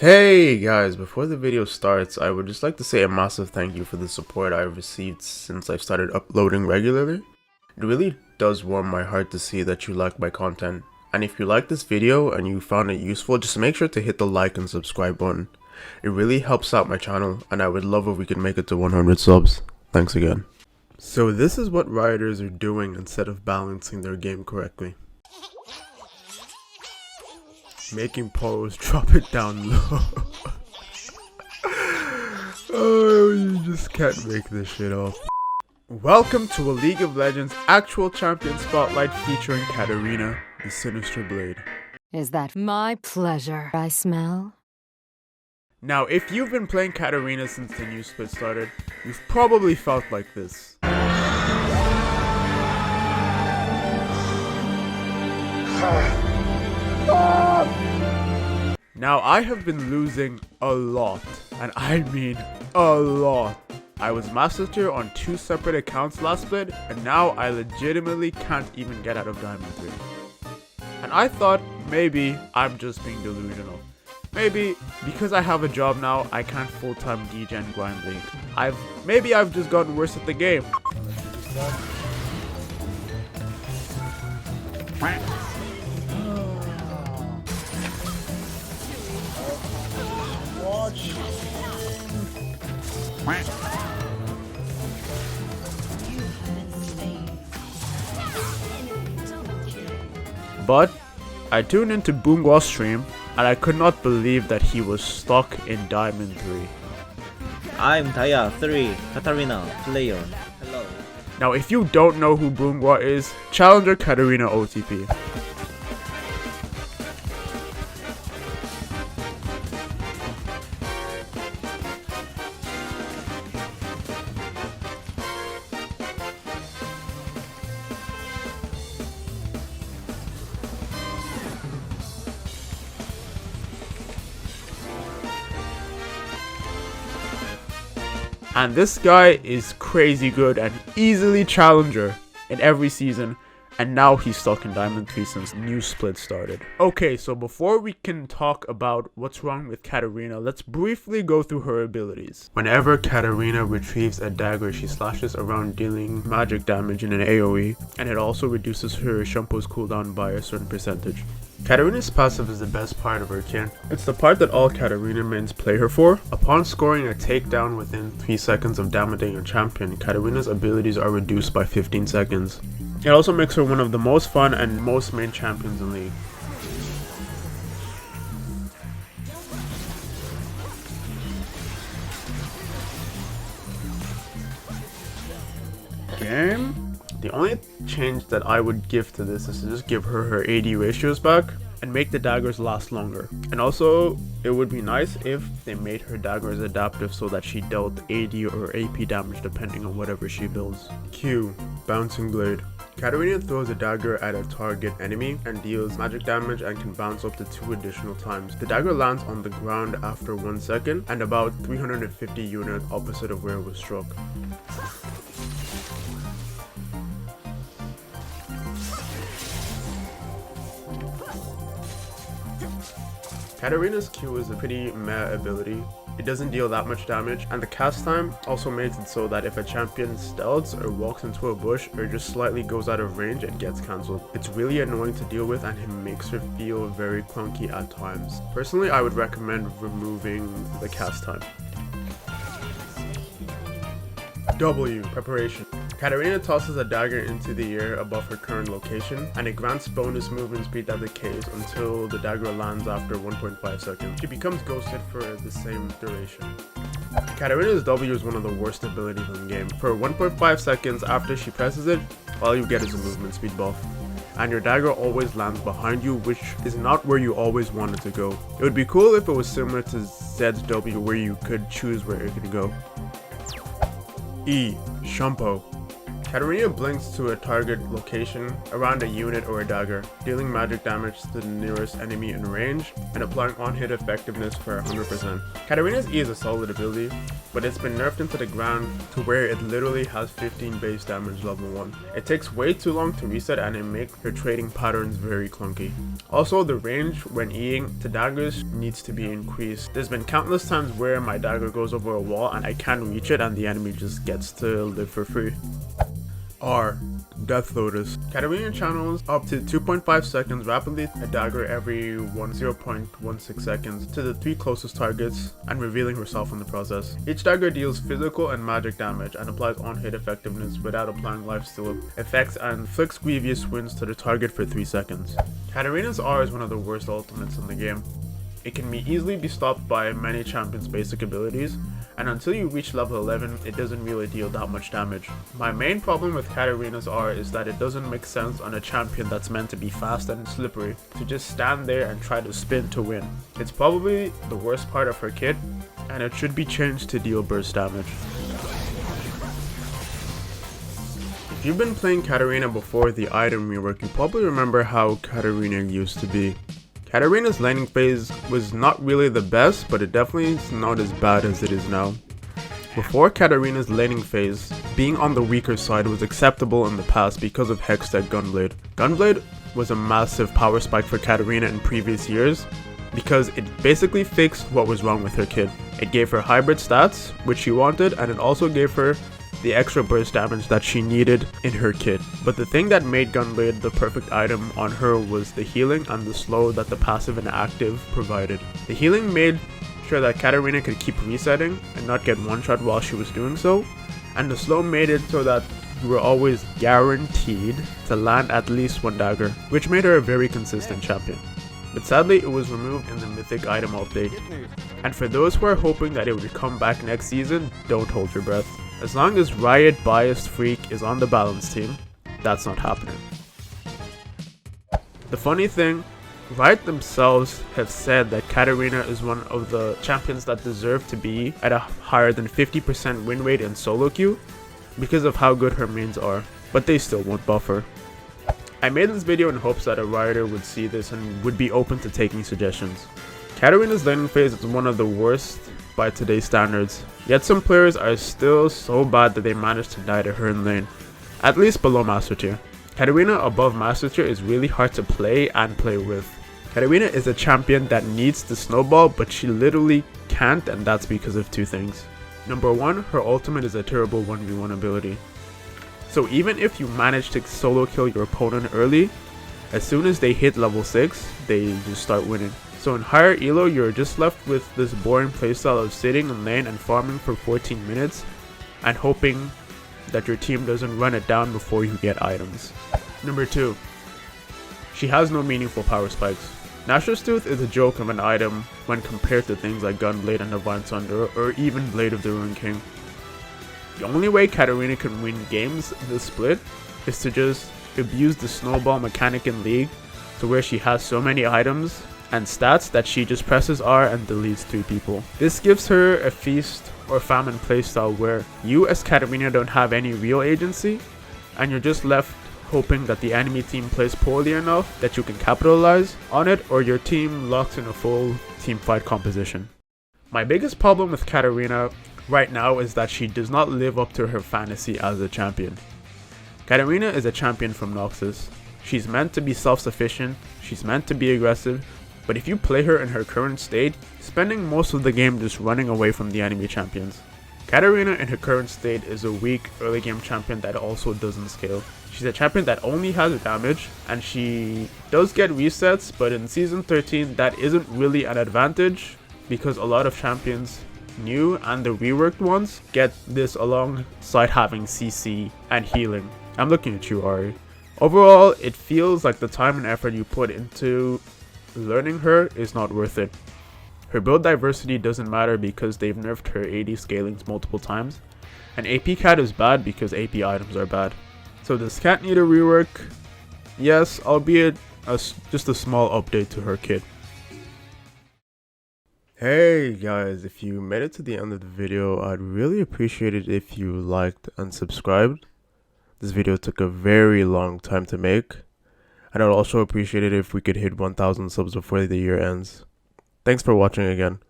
Hey guys, before the video starts, I would just like to say a massive thank you for the support I've received since I've started uploading regularly. It really does warm my heart to see that you like my content. And if you like this video and you found it useful, just make sure to hit the like and subscribe button. It really helps out my channel and I would love if we could make it to 100 subs. Thanks again. So this is what rioters are doing instead of balancing their game correctly. Making pose, drop it down low. Oh, you just can't make this shit up. Welcome to a League of Legends actual champion spotlight featuring Katarina, the Sinister Blade. Is that my pleasure I smell? Now, if you've been playing Katarina since the new split started, you've probably felt like this. Now, I have been losing a lot, and I mean a lot. I was Master Tier on 2 separate accounts last split, and now I legitimately can't even get out of Diamond 3. And I thought maybe I'm just being delusional. Maybe because I have a job now, I can't full-time degen grind League. Maybe I've just gotten worse at the game. But I tuned into Boongwa's stream and I could not believe that he was stuck in Diamond 3. I'm Taya 3, Katarina, player. Hello. Now if you don't know who Boongwa is, Challenger Katarina OTP. And this guy is crazy good and easily challenger in every season, and now he's stuck in Diamond 3 since new split started. Okay, so before we can talk about what's wrong with Katarina, let's briefly go through her abilities. Whenever Katarina retrieves a dagger, she slashes around dealing magic damage in an AoE, and it also reduces her Shumpo's cooldown by a certain percentage. Katarina's passive is the best part of her kit. It's the part that all Katarina mains play her for. Upon scoring a takedown within 3 seconds of damaging a champion, Katarina's abilities are reduced by 15 seconds. It also makes her one of the most fun and most main champions in League. Game? The only change that I would give to this is to just give her AD ratios back and make the daggers last longer. And also, it would be nice if they made her daggers adaptive so that she dealt AD or AP damage depending on whatever she builds. Q. Bouncing Blade. Katarina throws a dagger at a target enemy and deals magic damage and can bounce up to 2 additional times. The dagger lands on the ground after 1 second and about 350 units opposite of where it was struck. Katarina's Q is a pretty meh ability. It doesn't deal that much damage, and the cast time also makes it so that if a champion stealths or walks into a bush or just slightly goes out of range, it gets cancelled. It's really annoying to deal with and it makes her feel very clunky at times. Personally, I would recommend removing the cast time. W. Preparation. Katarina tosses a dagger into the air above her current location, and it grants bonus movement speed that decays until the dagger lands after 1.5 seconds. She becomes ghosted for the same duration. Katarina's W is one of the worst abilities in the game. For 1.5 seconds after she presses it, all you get is a movement speed buff. And your dagger always lands behind you, which is not where you always want it to go. It would be cool if it was similar to Zed's W, where you could choose where it could go. E. Shumpo. Katarina blinks to a target location around a unit or a dagger, dealing magic damage to the nearest enemy in range and applying on-hit effectiveness for 100%. Katarina's E is a solid ability, but it's been nerfed into the ground to where it literally has 15 base damage level 1. It takes way too long to reset and it makes her trading patterns very clunky. Also, the range when Eing to daggers needs to be increased. There's been countless times where my dagger goes over a wall and I can't reach it and the enemy just gets to live for free. R. Death Lotus. Katarina channels up to 2.5 seconds rapidly a dagger every 0.16 seconds to the 3 closest targets and revealing herself in the process. Each dagger deals physical and magic damage and applies on-hit effectiveness without applying lifesteal effects and inflicts grievous wounds to the target for 3 seconds. Katarina's R is one of the worst ultimates in the game. It can easily be stopped by many champions' basic abilities, and until you reach level 11, it doesn't really deal that much damage. My main problem with Katarina's R is that it doesn't make sense on a champion that's meant to be fast and slippery, to just stand there and try to spin to win. It's probably the worst part of her kit, and it should be changed to deal burst damage. If you've been playing Katarina before the item rework, you probably remember how Katarina used to be. Katarina's laning phase was not really the best, but it definitely is not as bad as it is now. Before Katarina's laning phase, being on the weaker side was acceptable in the past because of Hextech Gunblade. Gunblade was a massive power spike for Katarina in previous years because it basically fixed what was wrong with her kit. It gave her hybrid stats, which she wanted, and it also gave her the extra burst damage that she needed in her kit. But the thing that made Gunblade the perfect item on her was the healing and the slow that the passive and active provided. The healing made sure that Katarina could keep resetting and not get one shot while she was doing so, and the slow made it so that you were always guaranteed to land at least one dagger, which made her a very consistent champion. But sadly it was removed in the mythic item update, and for those who are hoping that it would come back next season, don't hold your breath. As long as Riot Biased Freak is on the balance team, that's not happening. The funny thing, Riot themselves have said that Katarina is one of the champions that deserve to be at a higher than 50% win rate in solo queue because of how good her mains are, but they still won't buff her. I made this video in hopes that a Rioter would see this and would be open to taking suggestions. Katarina's laning phase is one of the worst by today's standards, yet some players are still so bad that they manage to die to her in lane, at least below Master Tier. Katarina above Master Tier is really hard to play and play with. Katarina is a champion that needs to snowball, but she literally can't, and that's because of 2 things. Number 1, her ultimate is a terrible 1v1 ability. So even if you manage to solo kill your opponent early, as soon as they hit level 6, they just start winning. So in higher elo, you're just left with this boring playstyle of sitting in lane and farming for 14 minutes and hoping that your team doesn't run it down before you get items. Number 2, she has no meaningful power spikes. Nashor's Tooth is a joke of an item when compared to things like Gunblade and Divine Thunder or even Blade of the Ruined King. The only way Katarina can win games this split is to just abuse the snowball mechanic in League to where she has so many items and stats that she just presses R and deletes 3 people. This gives her a feast or famine playstyle where you as Katarina don't have any real agency and you're just left hoping that the enemy team plays poorly enough that you can capitalize on it or your team locks in a full team fight composition. My biggest problem with Katarina right now is that she does not live up to her fantasy as a champion. Katarina is a champion from Noxus. She's meant to be self-sufficient, she's meant to be aggressive, but if you play her in her current state, spending most of the game just running away from the enemy champions. Katarina in her current state is a weak early game champion that also doesn't scale. She's a champion that only has damage, and she does get resets, but in Season 13 that isn't really an advantage because a lot of champions, new and the reworked ones, get this alongside having CC and healing. I'm looking at you, Ari. Overall, it feels like the time and effort you put into learning her is not worth it. Her build diversity doesn't matter because they've nerfed her AD scalings multiple times, and AP cat is bad because AP items are bad. So does cat need a rework? Yes, albeit just a small update to her kit. Hey guys, if you made it to the end of the video, I'd really appreciate it if you liked and subscribed. This video took a very long time to make, and I'd also appreciate it if we could hit 1,000 subs before the year ends. Thanks for watching again.